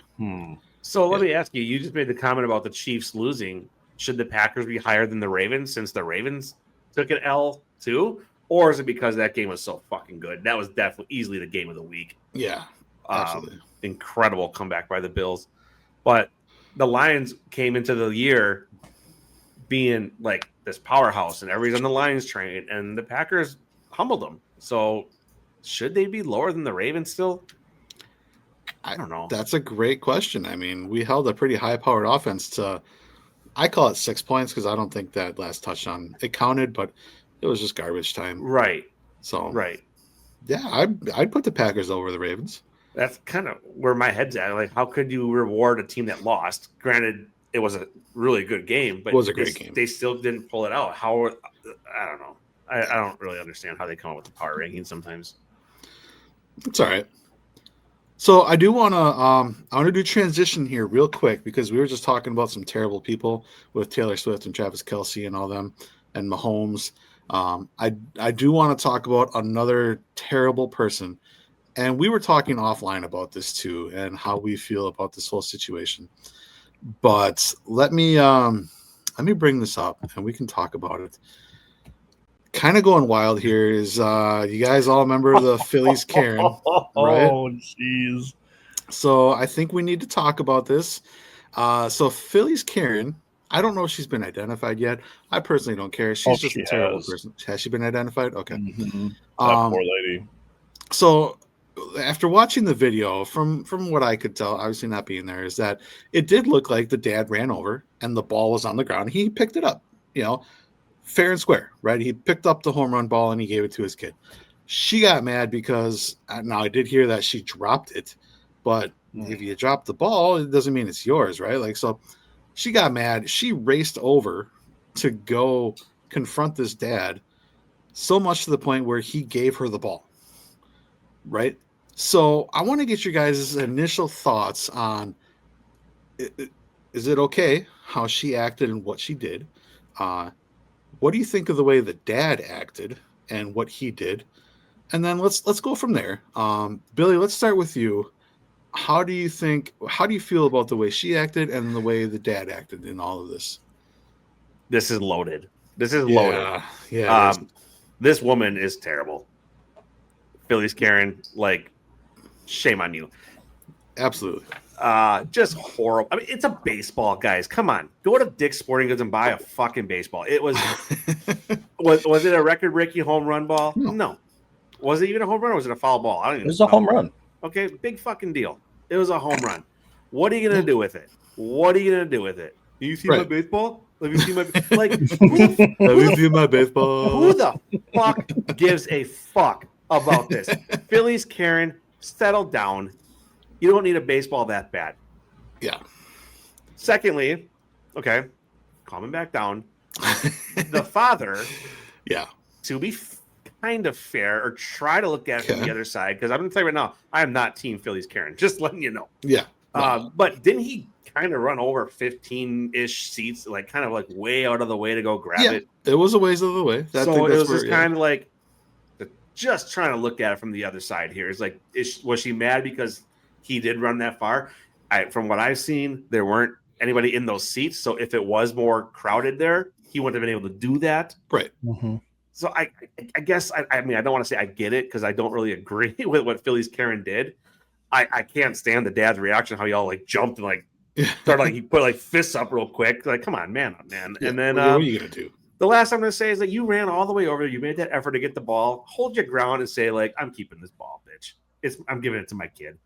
So let me ask you. You just made the comment about the Chiefs losing. Should the Packers be higher than the Ravens since the Ravens took an L too? Or is it because that game was so fucking good? That was definitely easily the game of the week. Yeah, absolutely. Incredible comeback by the Bills. But the Lions came into the year being like this powerhouse, and everybody's on the Lions train, and the Packers humbled them. So should they be lower than the Ravens still? I don't know. That's a great question. I mean, we held a pretty high-powered offense to, I call it 6 points because I don't think that last touchdown, it counted, but it was just garbage time. Right. So, right. Yeah, I'd put the Packers over the Ravens. That's kind of where my head's at. Like, how could you reward a team that lost? Granted, it was a really good game, but it was a great game. They still didn't pull it out. I don't know. I don't really understand how they come up with the power rankings sometimes. It's all right. So I do want to do transition here real quick because we were just talking about some terrible people with Taylor Swift and Travis Kelce and all them and Mahomes. I do want to talk about another terrible person, and we were talking offline about this too and how we feel about this whole situation. But let me bring this up and we can talk about it. Kind of going wild here is you guys all remember the Phillies Karen, right? Oh, jeez. So I think we need to talk about this. So Phillies Karen, I don't know if she's been identified yet. I personally don't care. She's just a terrible person. Has she been identified? Okay. Mm-hmm. That poor lady. So after watching the video, from what I could tell, obviously not being there, is that it did look like the dad ran over and the ball was on the ground. He picked it up, fair and square, right? He picked up the home run ball and he gave it to his kid. She got mad because now I did hear that she dropped it, but if you drop the ball, it doesn't mean it's yours, right? Like, so she got mad. She raced over to go confront this dad, so much to the point where he gave her the ball, right? So I want to get your guys' initial thoughts on, is it okay how she acted and what she did? What do you think of the way the dad acted and what he did? And then let's go from there. Billy, let's start with you. How do you feel about the way she acted and the way the dad acted in all of this? This is loaded. Loaded. Yeah. This woman is terrible. Phillies Karen, like, shame on you. Absolutely. Just horrible. I mean, it's a baseball, guys. Come on, go to Dick's Sporting Goods and buy a fucking baseball. It was was it a record-breaking home run ball? No. Was it even a home run or was it a foul ball? I don't even know. It was a home run. Okay, big fucking deal. It was a home run. What are you gonna do with it? You see my baseball? Let me see my like. Let me see my baseball. Who the fuck gives a fuck about this? Phillies Karen, settle down. You don't need a baseball that bad. Yeah. Secondly, okay, calming back down. The father, yeah, to be kind of fair or try to look at it from the other side, because I'm going to tell you right now, I am not team Phillies Karen. Just letting you know. Yeah. But didn't he kind of run over 15-ish seats, like kind of like way out of the way to go grab it? It was a ways out of the way. It was just kind of like just trying to look at it from the other side here. It's like, was she mad because he did run that far? From what I've seen, there weren't anybody in those seats. So if it was more crowded there, he wouldn't have been able to do that. Right. Mm-hmm. So I guess, I mean, I don't want to say I get it because I don't really agree with what Phillies Karen did. I can't stand the dad's reaction, how he all like jumped and like started like he put like fists up real quick. Like, come on, man. Yeah, and then what are you going to do? The last I'm going to say is that you ran all the way over. You made that effort to get the ball. Hold your ground and say, like, I'm keeping this ball, bitch. I'm giving it to my kid.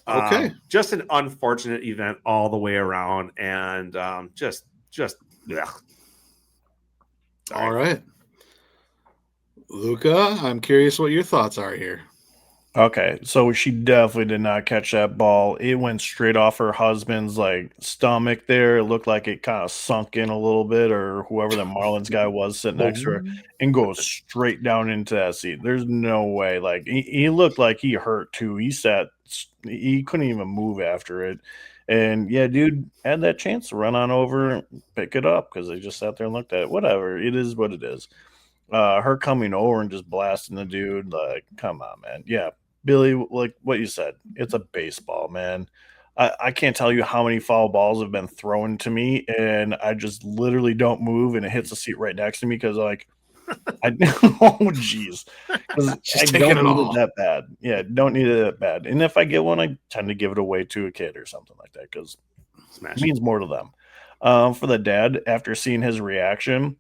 Okay. Just an unfortunate event all the way around. And just ugh. All right. Luca, I'm curious what your thoughts are here. Okay, so she definitely did not catch that ball. It went straight off her husband's like stomach there. It looked like it kind of sunk in a little bit, or whoever the Marlins guy was sitting next to her, and goes straight down into that seat. There's no way. Like he looked like he hurt too. He couldn't even move after it. And yeah, dude had that chance to run on over and pick it up because they just sat there and looked at it. Whatever, it is what it is. Her coming over and just blasting the dude, like, come on, man. Yeah. Billy, like what you said, it's a baseball, man. I can't tell you how many foul balls have been thrown to me, and I just literally don't move, and it hits the seat right next to me because, like, oh, jeez. I don't need it that bad. Yeah, don't need it that bad. And if I get one, I tend to give it away to a kid or something like that because it means more to them. For the dad, after seeing his reaction,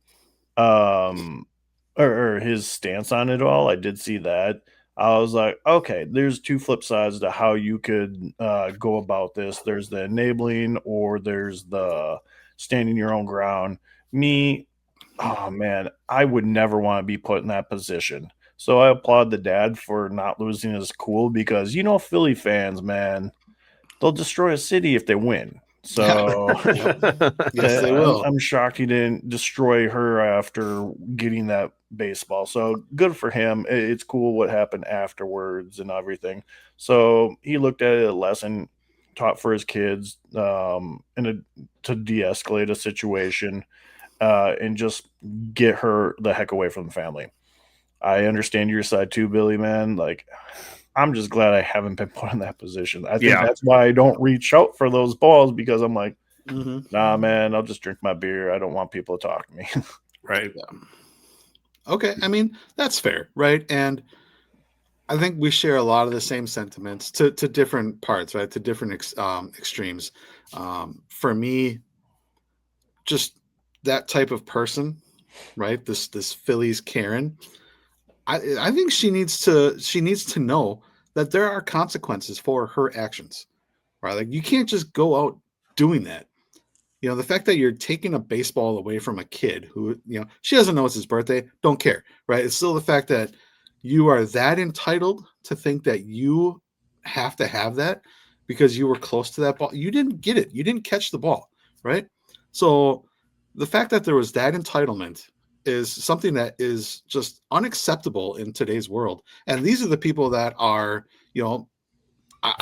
or his stance on it all, I did see that. I was like, okay, there's two flip sides to how you could go about this. There's the enabling or there's the standing your own ground. Me, oh man, I would never want to be put in that position. So I applaud the dad for not losing his cool because, Philly fans, man, they'll destroy a city if they win. So yes, they will. I'm shocked he didn't destroy her after getting that baseball. So good for him. It's cool what happened afterwards and everything. So he looked at it as a lesson taught for his kids to de-escalate a situation and just get her the heck away from the family. I understand your side too, Billy, man. Like, I'm just glad I haven't been put in that position. I think that's why I don't reach out for those balls because I'm like, Nah, man, I'll just drink my beer. I don't want people to talk to me. Right. Yeah. Okay, I mean that's fair, right? And I think we share a lot of the same sentiments to different parts, right? To different extremes. For me, just that type of person, right? This Philly's Karen. I think she needs to know that there are consequences for her actions, right? Like you can't just go out doing that. You know, the fact that you're taking a baseball away from a kid who, she doesn't know it's his birthday, don't care, right? It's still the fact that you are that entitled to think that you have to have that because you were close to that ball. You didn't get it. You didn't catch the ball, right? So the fact that there was that entitlement is something that is just unacceptable in today's world. And these are the people that are, I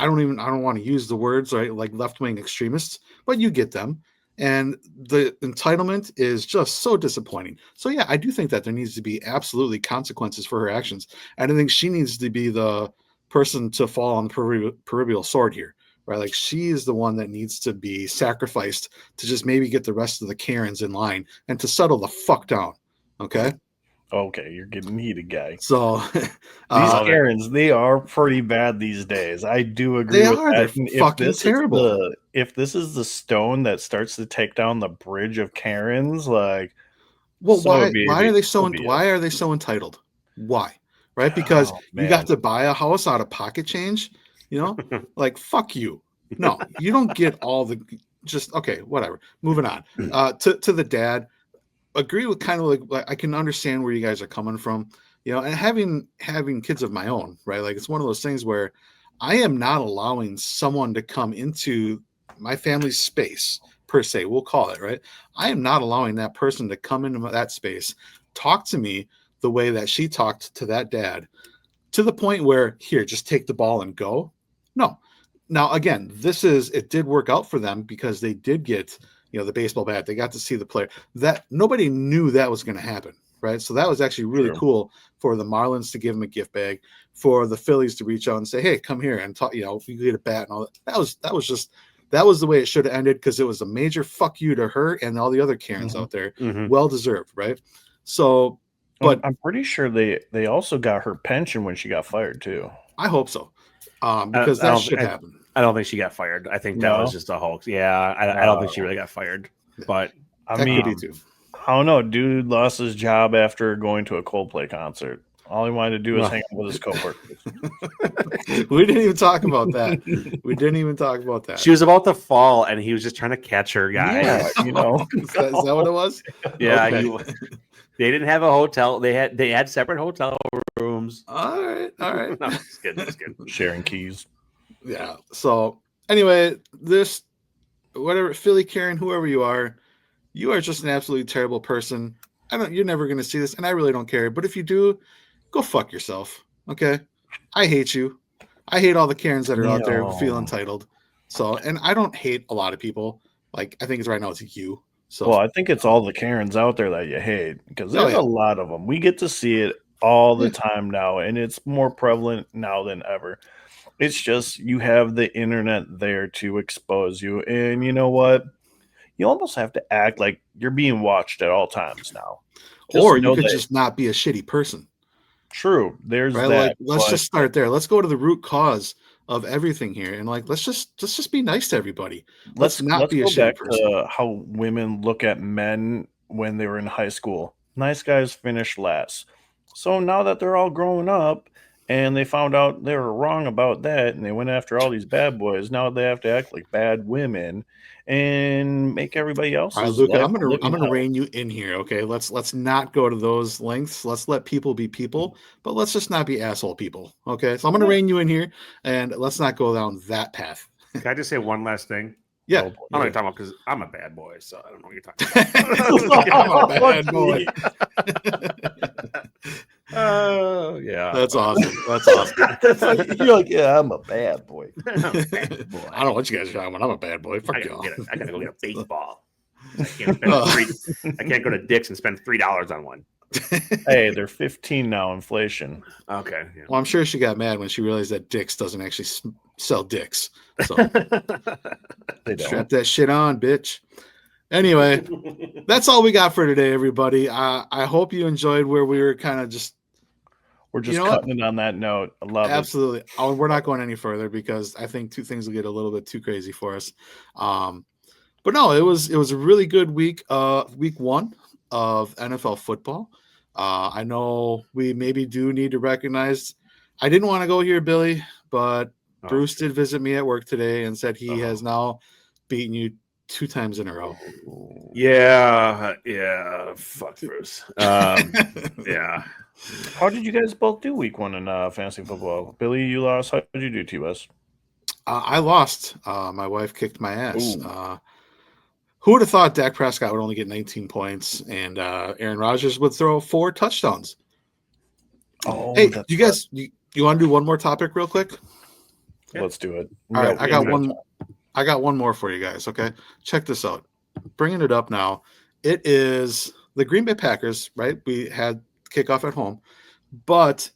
don't want to use the words, right? Like left-wing extremists, but you get them. And the entitlement is just so disappointing. So yeah, I do think that there needs to be absolutely consequences for her actions. And I think she needs to be the person to fall on the proverbial sword here, right? Like she is the one that needs to be sacrificed to just maybe get the rest of the Karens in line and to settle the fuck down. Okay. Okay, you're getting heated, guy. So these Karens, they are pretty bad these days. I do agree they with are. that. They're fucking terrible. If this is the stone that starts to take down the bridge of Karens, like, well, so why are they so entitled? Why? Right? Because you got to buy a house out of pocket change. Like fuck you. No, you don't get all the. Just okay, whatever. Moving on. To the dad. Agree with kind of like I can understand where you guys are coming from, and having kids of my own, right? Like it's one of those things where I am not allowing someone to come into my family's space per se, we'll call it, right? I am not allowing that person to come into that space, talk to me the way that she talked to that dad, to the point where here, just take the ball and go. No. Now again, it did work out for them because they did get the baseball bat. They got to see the player. That nobody knew that was going to happen, right? So that was actually really cool for the Marlins to give him a gift bag, for the Phillies to reach out and say, "Hey, come here and talk." You get a bat and all that. That was the way it should have ended because it was a major fuck you to her and all the other Karens out there. Well deserved, right? So, but I'm pretty sure they also got her pension when she got fired too. I hope so, because that should happen. I don't think she got fired. I think that was just a hoax. Yeah, I don't think she really got fired. But I mean, I don't know. Dude lost his job after going to a Coldplay concert. All he wanted to do was hang out with his coworkers. We didn't even talk about that. She was about to fall, and he was just trying to catch her, guys. Yeah, is that what it was? Yeah, okay. They didn't have a hotel. They had separate hotel rooms. All right. No, it's good. Sharing keys. Yeah. So anyway, whatever, Philly Karen, whoever you are just an absolutely terrible person. You're never going to see this, and I really don't care. But if you do, go fuck yourself. Okay. I hate you. I hate all the Karens that are out there who feel entitled. So, and I don't hate a lot of people. Like, I think it's right now it's you. So, well, I think it's all the Karens out there that you hate because there's a lot of them. We get to see it all the time now, and it's more prevalent now than ever. It's just you have the internet there to expose you. And you know what? You almost have to act like you're being watched at all times now. Or you could just not be a shitty person. True. There's that. Like, let's just start there. Let's go to the root cause of everything here. And like, let's just be nice to everybody. Let's not be a shitty person. To how women look at men when they were in high school. Nice guys finish last. So now that they're all growing up, and they found out they were wrong about that, and they went after all these bad boys. Now they have to act like bad women and make everybody else. All right, Luca, I'm gonna rein you in here. Okay, let's not go to those lengths. Let's let people be people, but let's just not be asshole people. Okay, so I'm gonna rein you in here, and let's not go down that path. Can I just say one last thing? Yeah, I'm not talking about because I'm a bad boy, so I don't know what you're talking about. I'm a bad boy. Oh, yeah. That's awesome. You're like, yeah, I'm a bad boy. I don't know what you guys are talking about. I'm a bad boy. Fuck y'all. I gotta go get a baseball. I can't go to Dick's and spend $3 on one. Hey, they're 15 now, inflation. Okay. Yeah. Well, I'm sure she got mad when she realized that Dick's doesn't actually sell dicks. So They don't. strap that shit on, bitch. Anyway, that's all we got for today, everybody. I hope you enjoyed where we were kind of just. We're just You know cutting it on that note. I love absolutely. Oh, we're not going any further because I think two things will get a little bit too crazy for us. But no, it was a really good week. Week one of NFL football. I know we maybe do need to recognize. I didn't want to go here, Billy, but Bruce did visit me at work today and said he has now beaten you 2 times in a row. Yeah. Fuck Bruce. Yeah. How did you guys both do week one in fantasy football? Billy, you lost. How did you do, T-West? I lost. My wife kicked my ass. Who would have thought Dak Prescott would only get 19 points and Aaron Rodgers would throw 4 touchdowns? Oh, hey, you guys, you want to do one more topic real quick? Let's do it. All right, I got one more for you guys. Okay, check this out. Bringing it up now. It is the Green Bay Packers, right? We had kickoff at home, but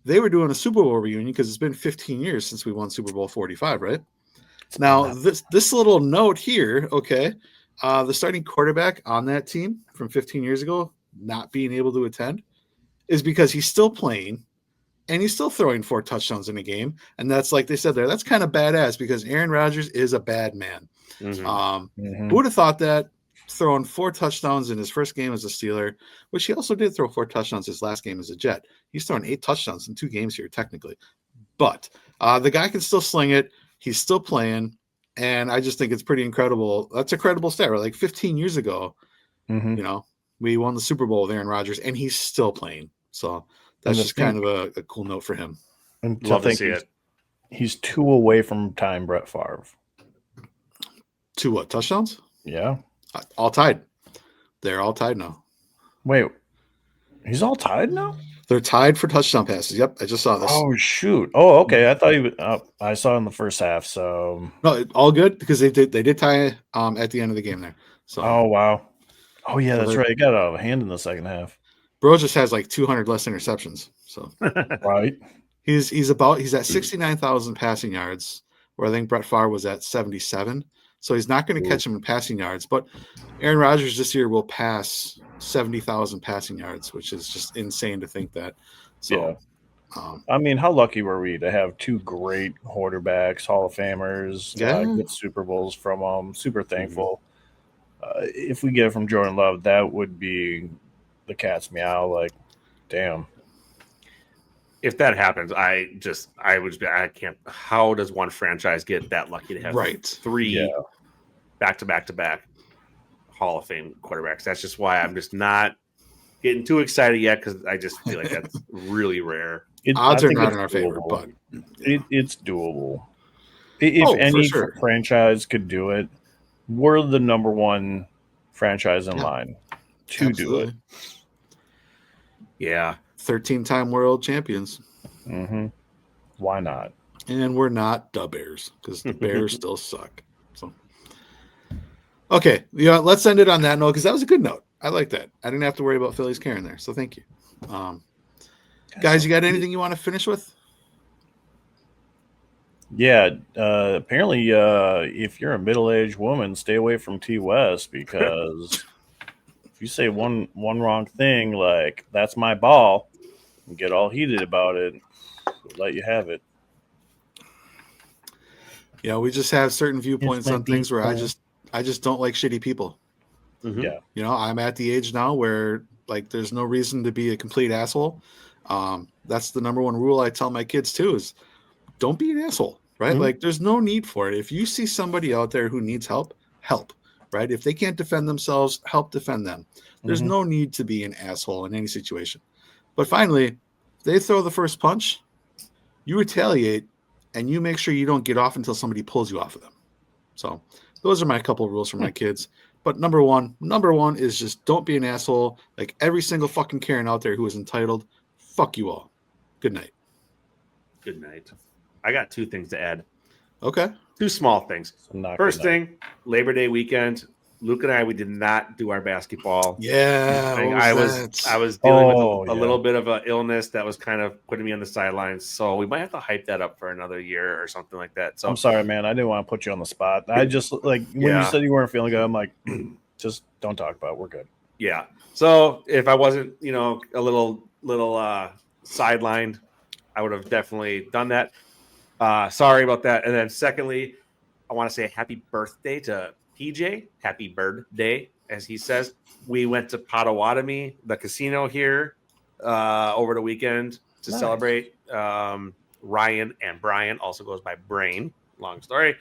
they were doing a Super Bowl reunion because it's been 15 years since we won Super Bowl 45, right? Now, this little note here, okay, the starting quarterback on that team from 15 years ago not being able to attend is because he's still playing and he's still throwing 4 touchdowns in a game. And that's like they said there, that's kind of badass because Aaron Rodgers is a bad man. Who would have thought that? Throwing 4 touchdowns in his first game as a Steeler, which he also did throw 4 touchdowns his last game as a Jet. He's thrown 8 touchdowns in 2 games here, technically. But the guy can still sling it. He's still playing. And I just think it's pretty incredible. That's a credible stat. Right? Like 15 years ago, you know, we won the Super Bowl with Aaron Rodgers, and he's still playing. So that's just kind of a cool note for him. And Love to see it. He's 2 away from tying Brett Favre. 2 what? Touchdowns? Yeah. All tied. They're all tied now. Wait, he's all tied now? They're tied for touchdown passes. Yep, I just saw this. Oh, shoot. Oh, okay. I thought he was, I saw in the first half, so. No, all good because they did tie at the end of the game there. So. Oh, wow. Oh, yeah, that's right. He got out of hand in the second half. Bro just has like 200 less interceptions. So. Right. He's at 69,000 passing yards, where I think Brett Favre was at 77. So he's not going to catch him in passing yards, but Aaron Rodgers this year will pass 70,000 passing yards, which is just insane to think that. So, yeah. I mean, how lucky were we to have 2 great quarterbacks, Hall of Famers, get Super Bowls from them? Super thankful. If we get it from Jordan Love, that would be the cat's meow. Like, damn. If that happens, I can't. How does one franchise get that lucky to have 3 back-to-back Hall of Fame quarterbacks? That's just why I'm just not getting too excited yet because I just feel like that's really rare. Odds are not in our favor, but it's doable. If any franchise could do it, we're the number 1 franchise in line to do it. Yeah. 13-time world champions. Why not? And we're not the Bears because the Bears still suck. So, okay, let's end it on that note because that was a good note. I like that. I didn't have to worry about Phillies caring there, so thank you. Guys, you got anything you want to finish with? Yeah, apparently, if you're a middle-aged woman, stay away from T West because if you say one wrong thing, like that's my ball, and get all heated about it, we'll let you have it. Yeah, we just have certain viewpoints on things where I just don't like shitty people. Yeah, you know, I'm at the age now where like there's no reason to be a complete asshole. That's the number 1 rule I tell my kids too is don't be an asshole, right? Like there's no need for it. If you see somebody out there who needs help, right? If they can't defend themselves, help defend them. There's no need to be an asshole in any situation. But finally, they throw the first punch, you retaliate, and you make sure you don't get off until somebody pulls you off of them. So those are my couple of rules for my kids. But number one is just don't be an asshole. Like every single fucking Karen out there who is entitled, fuck you all. Good night. Good night. I got 2 things to add. Okay. 2 small things. First thing, Labor Day weekend. Luke and we did not do our basketball. Yeah, thing. what I that? was dealing with a yeah. little bit of an illness that was kind of putting me on the sidelines. So we might have to hype that up for another year or something like that. So I'm sorry, man. I didn't want to put you on the spot. I just when Yeah. you said you weren't feeling good, I'm like, just don't talk about it. We're good. Yeah. So if I wasn't, a little sidelined, I would have definitely done that. Sorry about that. And then secondly, I want to say happy birthday to PJ. Happy birthday, as he says. We went to Potawatomi, the casino here, over the weekend to Nice. celebrate. Ryan and Brian, also goes by Brain. Long story.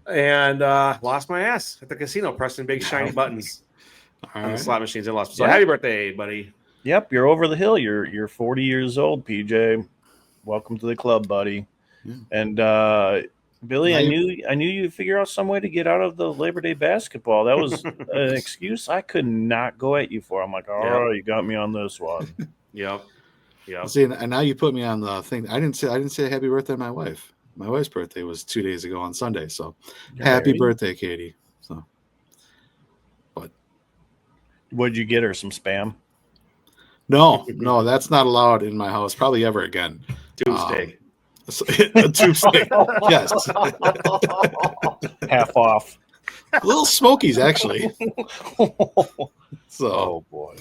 And lost my ass at the casino, pressing big shiny buttons All on the right. slot machines and lost. So Yeah. happy birthday, buddy. Yep, you're over the hill. You're 40 years old, PJ. Welcome to the club, buddy. Yeah. And Billy, Now I you- knew you'd figure out some way to get out of the Labor Day basketball. That was an excuse I could not go at you for. I'm like, oh, you got me on this one. Yep. See, and now you put me on the thing. I didn't say happy birthday to my wife. My wife's birthday was 2 days ago on Sunday. So happy Right. birthday, Katie. So, Would you get her some spam? no, that's not allowed in my house. Probably ever again. Tube steak. A tube steak. Yes. Half off. Little Smokies, actually. So, Oh boy.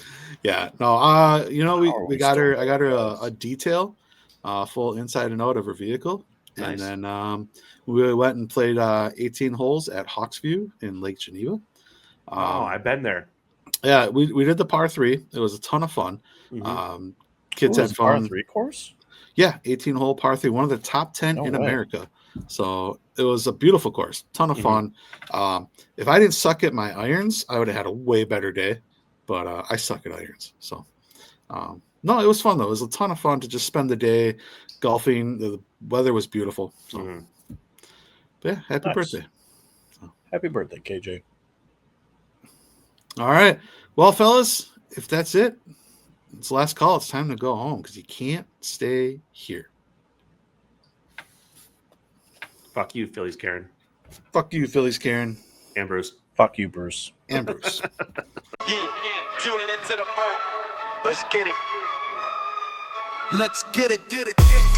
yeah. No, How we got her. I got her a detail, full inside and out of her vehicle. Nice. And then we went and played 18 holes at Hawksview in Lake Geneva. I've been there. Yeah, we did the par 3. It was a ton of fun. Mhm. Kids Ooh, had it's a par fun. 3 course? Yeah, 18-hole par 3, one of the top 10 No in way. America. So it was a beautiful course, ton of Mhm. fun. If I didn't suck at my irons, I would have had a way better day. But I suck at irons. So no, it was fun though. It was a ton of fun to just spend the day golfing. The weather was beautiful. So Mhm. but yeah, happy Nice. birthday. Happy birthday, KJ. All right. Well, fellas, if that's it, it's the last call. It's time to go home because you can't stay here. Fuck you, Phillies, Karen Fuck you, Phillies, Karen and Bruce. Fuck you, Bruce. and Bruce. Tuning into the boat. Let's get it. Let's get it.